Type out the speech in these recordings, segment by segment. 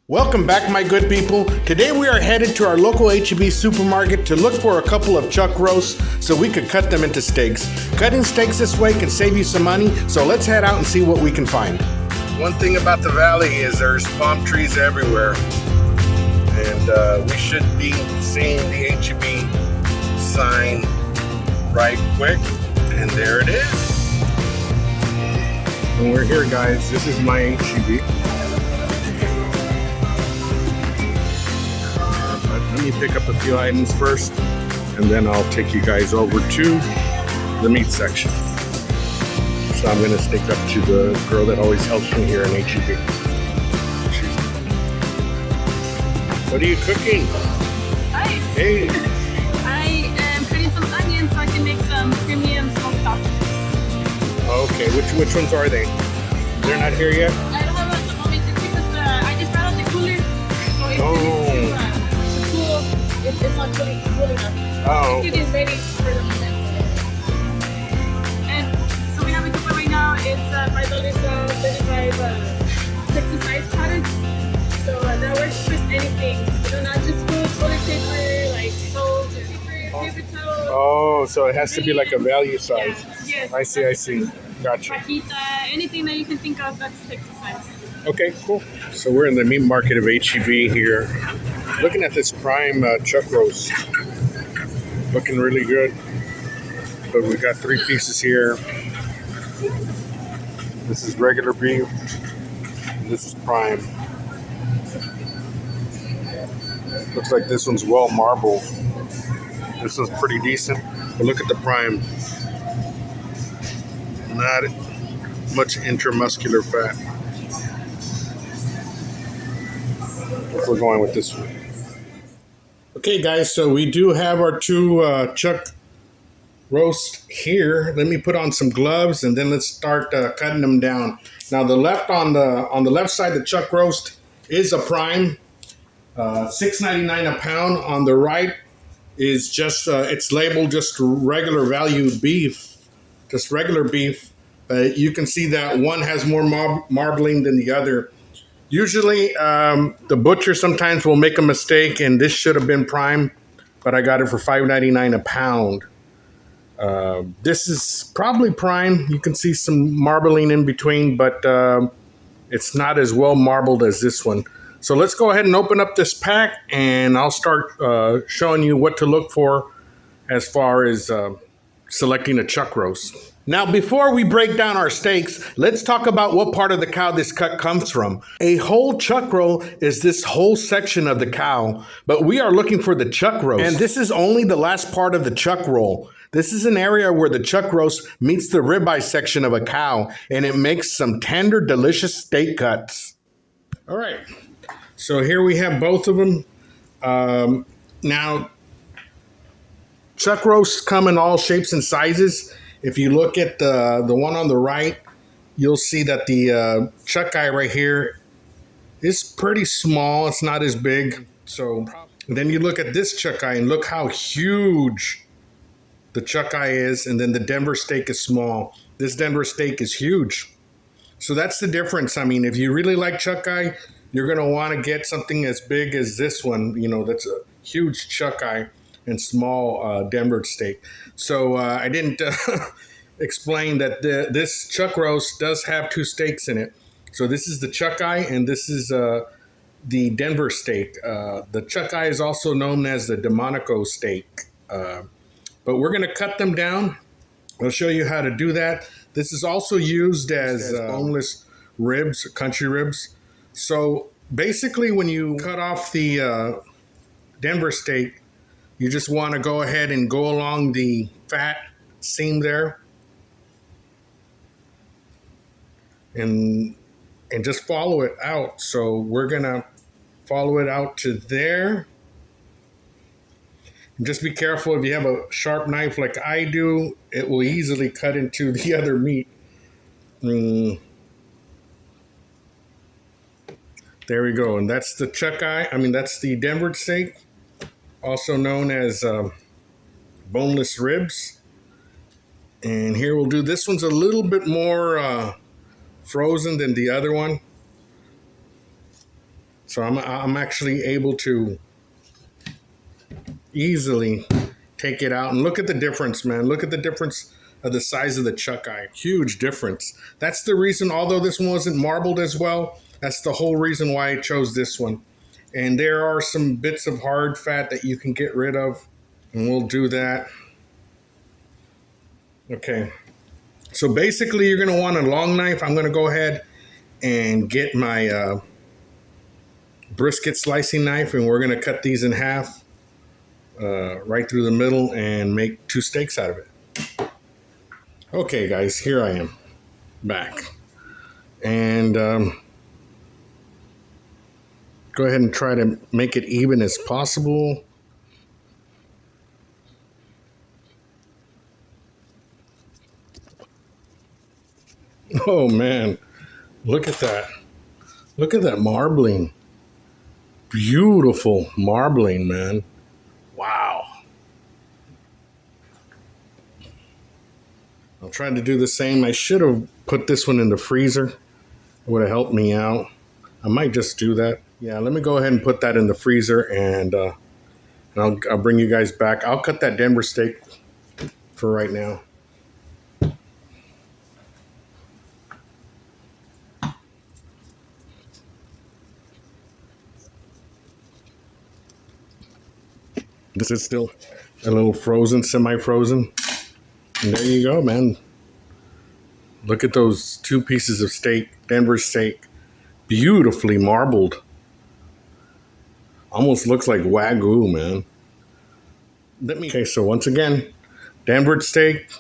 Welcome back, my good people. Today we are headed to our local H-E-B supermarket to look for a couple of chuck roasts so we could cut them into steaks. Cutting steaks this way can save you some money, so let's head out and see what we can find. One thing about the valley is there's palm trees everywhere, and we should be seeing the H-E-B sign right quick, and there it is. And we're here, guys. This is my H-E-B. Let me pick up a few items first, and then I'll take you guys over to the meat section. So I'm going to stick up to the girl that always helps me here in H-E-B. What are you cooking? Hi. Hey. I am cutting some onions so I can make some premium smoked sausages. Okay, which ones are they? They're not here yet? I don't have it at the moment just because I just brought out the cooler. So it's to cool. It's not really cool enough. Oh. It is ready for the moment. And so we have a coupon right now. It's $5 35 60 size products. So that works with anything. You know, not just food, toilet paper, like soap, paper towel. Oh, so it has to be like a value size. Yes. I see. Gotcha. Fajita, anything that you can think of that's 60 size. Okay, cool. So we're in the meat market of H-E-B here. Looking at this prime chuck roast. Looking really good. But we got 3 pieces here. This is regular beef. And this is prime. Looks like this one's well marbled. This one's pretty decent. But look at the prime. Not much intramuscular fat. We're going with this one. Okay, guys, so we do have our 2 chuck roast here. Let me put on some gloves and then let's start cutting them down. Now, the left on the left side, the chuck roast is a prime, $6.99 a pound. On the right is just it's labeled just regular value beef, just regular beef. You can see that one has more marbling than the other. Usually, the butcher sometimes will make a mistake, and this should have been prime, but I got it for $5.99 a pound. This is probably prime. You can see some marbling in between, but it's not as well marbled as this one. So let's go ahead and open up this pack, and I'll start showing you what to look for as far as selecting a chuck roast. Now, before we break down our steaks, let's talk about what part of the cow this cut comes from. A whole chuck roll is this whole section of the cow, but we are looking for the chuck roast. And this is only the last part of the chuck roll. This is an area where the chuck roast meets the ribeye section of a cow, and it makes some tender, delicious steak cuts. All right, so here we have both of them. Now, chuck roasts come in all shapes and sizes. If you look at the one on the right, you'll see that the chuck eye right here is pretty small. It's not as big. So then you look at this chuck eye and look how huge the chuck eye is. And then the Denver steak is small. This Denver steak is huge. So that's the difference. I mean, if you really like chuck eye, you're going to want to get something as big as this one. You know, that's a huge chuck eye and small Denver steak. So I didn't explain that this chuck roast does have 2 steaks in it. So this is the chuck eye, and this is the Denver steak. The chuck eye is also known as the Delmonico steak. But we're going to cut them down. I'll show you how to do that. This is also used as boneless ribs, country ribs. So basically, when you cut off the Denver steak, you just want to go ahead and go along the fat seam there and just follow it out. So we're going to follow it out to there. And just be careful, if you have a sharp knife like I do, it will easily cut into the other meat. There we go. And that's the chuck eye. That's the Denver steak, also known as boneless ribs. And here we'll do, this one's a little bit more frozen than the other one. So I'm actually able to easily take it out and look at the difference, man. Look at the difference of the size of the chuck eye. Huge difference. That's the reason, although this one wasn't marbled as well, that's the whole reason why I chose this one. And there are some bits of hard fat that you can get rid of, and we'll do that. Okay. So basically, you're going to want a long knife. I'm going to go ahead and get my brisket slicing knife, and we're going to cut these in half right through the middle and make 2 steaks out of it. Okay, guys, here I am back. And go ahead and try to make it even as possible. Oh, man, look at that. Look at that marbling. Beautiful marbling, man. Wow. I'll try to do the same. I should have put this one in the freezer. It would have helped me out. I might just do that. Yeah, let me go ahead and put that in the freezer, and I'll bring you guys back. I'll cut that Denver steak for right now. This is still a little frozen, semi-frozen. And there you go, man. Look at those 2 pieces of steak, Denver steak. Beautifully marbled. Almost looks like Wagyu, man. Okay, so once again, Denver steak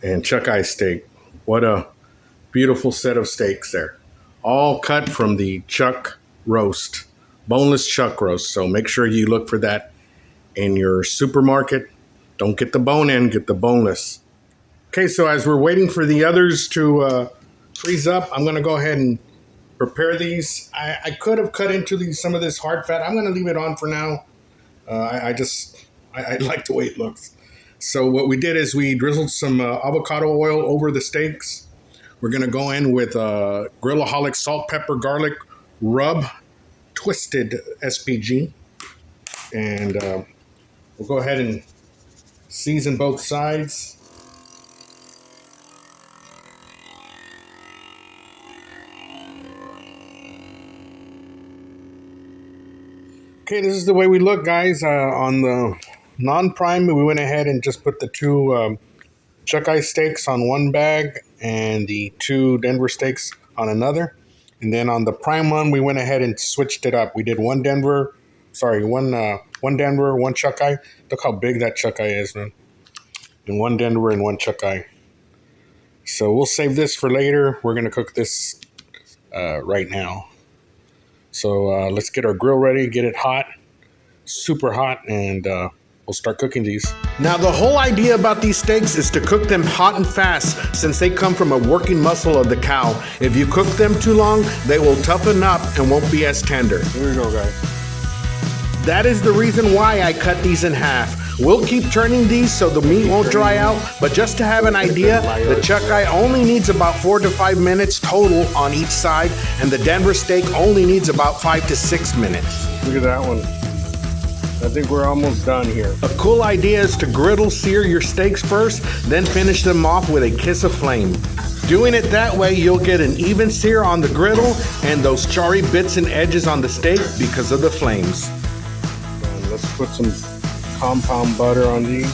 and chuck eye steak. What a beautiful set of steaks there. All cut from the chuck roast, boneless chuck roast. So make sure you look for that in your supermarket. Don't get the bone in, get the boneless. Okay, so as we're waiting for the others to freeze up, I'm going to go ahead and prepare these. I could have cut into some of this hard fat. I'm going to leave it on for now. I like the way it looks. So what we did is we drizzled some avocado oil over the steaks. We're going to go in with Grillaholic salt, pepper, garlic rub, twisted SPG. And we'll go ahead and season both sides. Okay, this is the way we look, guys. On the non-prime, we went ahead and just put the 2 chuck eye steaks on one bag and the 2 Denver steaks on another. And then on the prime one, we went ahead and switched it up. We did one Denver, 1 chuck eye. Look how big that chuck eye is, man. And 1 Denver and 1 chuck eye. So we'll save this for later. We're going to cook this right now. So let's get our grill ready, get it hot, super hot, and we'll start cooking these. Now, the whole idea about these steaks is to cook them hot and fast, since they come from a working muscle of the cow. If you cook them too long, they will toughen up and won't be as tender. Here we go, guys. That is the reason why I cut these in half. We'll keep turning these so the meat won't dry out, but just to have an idea, the chuck eye only needs about 4 to 5 minutes total on each side, and the Denver steak only needs about 5 to 6 minutes. Look at that one. I think we're almost done here. A cool idea is to griddle sear your steaks first, then finish them off with a kiss of flame. Doing it that way, you'll get an even sear on the griddle and those charry bits and edges on the steak because of the flames. And let's put some compound butter on these.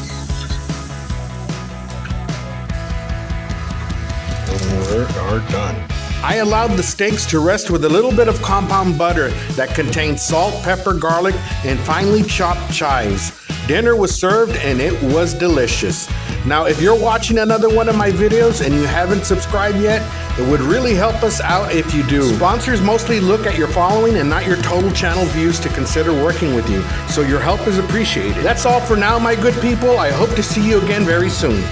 And we are done. I allowed the steaks to rest with a little bit of compound butter that contained salt, pepper, garlic, and finely chopped chives. Dinner was served and it was delicious. Now, if you're watching another one of my videos and you haven't subscribed yet, it would really help us out if you do. Sponsors mostly look at your following and not your total channel views to consider working with you, so your help is appreciated. That's all for now, my good people. I hope to see you again very soon.